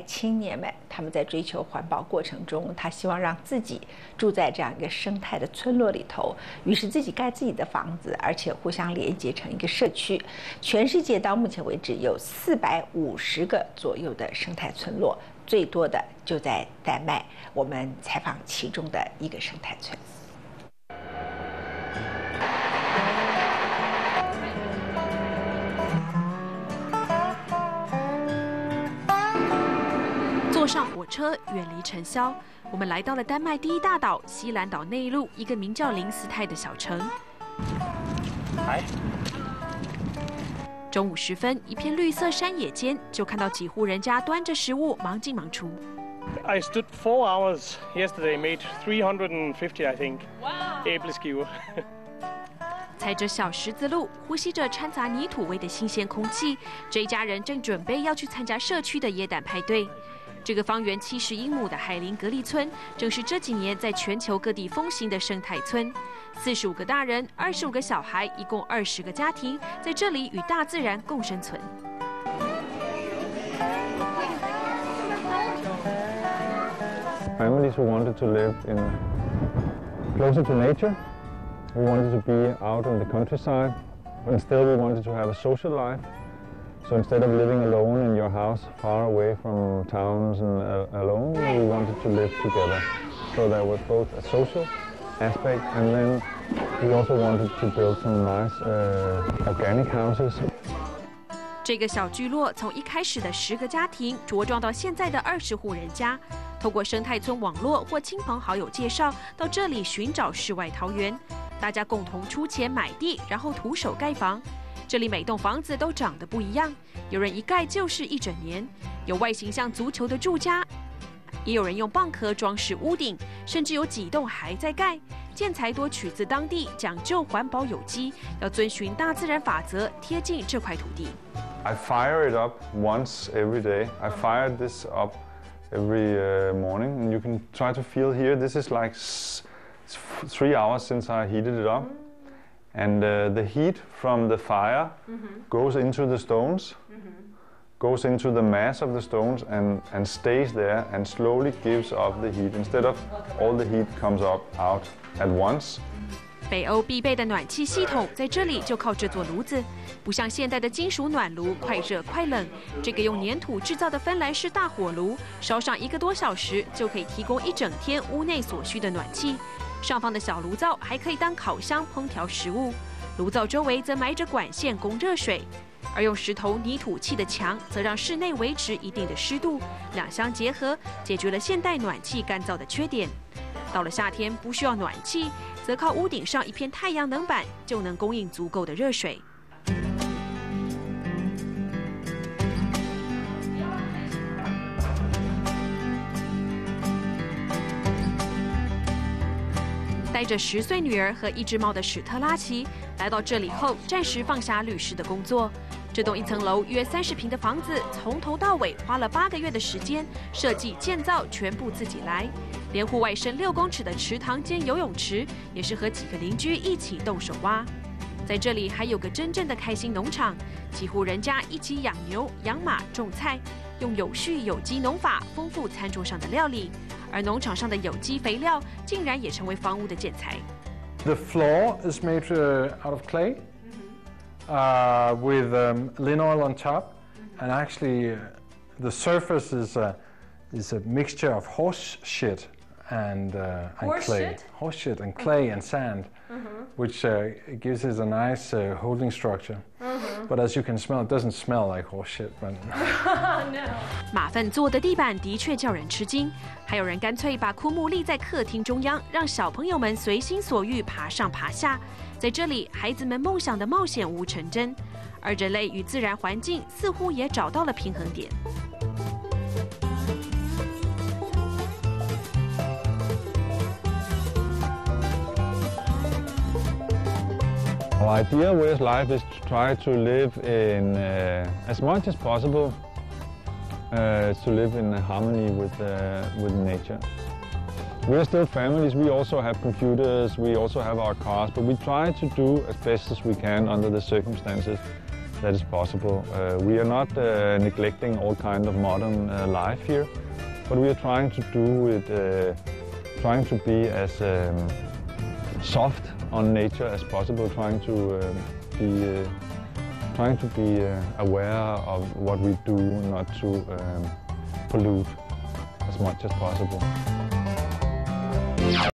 青年们，他们在追求环保过程中，他希望让自己住在这样一个生态的村落里头，于是自己盖自己的房子，而且互相连接成一个社区。全世界到目前为止有450个左右的生态村落，最多的就在丹麦。我们采访其中的一个生态村。坐上火车，远离尘嚣，我们来到了丹麦第一大岛西兰岛内陆一个名叫林斯泰的小城。中午时分，一片绿色山野间，就看到几户人家端着食物忙进忙出。I stood 4 hours yesterday, made 350, I think. Wow. Æbleskiver. 踩着小石子路，呼吸着掺杂泥土味的新鲜空气，这一家人正准备要去参加社区的耶诞派对。这个方圆70英亩的海林格利村，正是这几年在全球各地风行的生态村。45个大人，25个小孩，一共20个家庭，在这里与大自然共生存。Families who wanted to live closer to nature. We wanted to be out in the countryside, but still we wanted to have a social life. So instead of living alone in your house, far away from towns and alone, we wanted to live together. So there was both a social aspect, and then we also wanted to build some nice organic houses. 这个小聚落从一开始的10个家庭茁壮到现在的20户人家，透过生态村网络或亲朋好友介绍，到这里寻找世外桃源。大家共同出钱买地，然后徒手盖房。这里每栋房子都长得不一样，有人一盖就是1整年，有外形像足球的住家，也有人用蚌壳装饰屋顶，甚至有几栋还在盖。建材多取自当地，讲究环保有机，要遵循大自然法则，贴近这块土地。I fire it up once every day. I fired this up every morning, and you can try to feel here. This is like 3 hours since I heated it up. And the heat from the fire goes into the stones, goes into the mass of the stones and stays there and slowly gives up the heat. Instead of all the heat comes up out at once. 北欧必备的暖气系统在这里就靠这座炉子，不像现代的金属暖炉，快热快冷。这个用粘土制造的芬兰式大火炉，烧上1个多小时就可以提供1整天屋内所需的暖气。上方的小炉灶还可以当烤箱烹调食物，炉灶周围则埋着管线供热水，而用石头泥土砌的墙则让室内维持一定的湿度，两相结合，解决了现代暖气干燥的缺点。到了夏天不需要暖气，则靠屋顶上一片太阳能板就能供应足够的热水。带着10岁女儿和1只猫的史特拉奇来到这里后，暂时放下律师的工作。这栋1层楼约30平的房子，从头到尾花了8个月的时间，设计建造全部自己来，连户外深6公尺的池塘兼游泳池，也是和几个邻居一起动手挖。在这里还有个真正的开心农场，几户人家一起养牛、养马、种菜，用有序有机农法丰富餐桌上的料理。而农场上的有机肥料竟然也成为房屋的建材。The floor is made out of clay with linseed oil on top, and actually the surface is a mixture of horse shit and clay. Horse shit and clay and sand, which gives it a nice holding structure. But as you can smell, it doesn't smell like horse shit. But 马粪做的地板的确叫人吃惊，还有人干脆把枯木立在客厅中央，让小朋友们随心所欲爬上爬下。在这里，孩子们梦想的冒险屋成真，而人类与自然环境似乎也找到了平衡点。Our idea with life is to try to live in, as much as possible, to live in harmony with nature. We are still families, we also have computers, we also have our cars, but we try to do as best as we can under the circumstances that is possible. We are not neglecting all kind of modern life here, but we are trying to do it, trying to be as soft on nature as possible, trying to be aware of what we do, not to pollute as much as possible.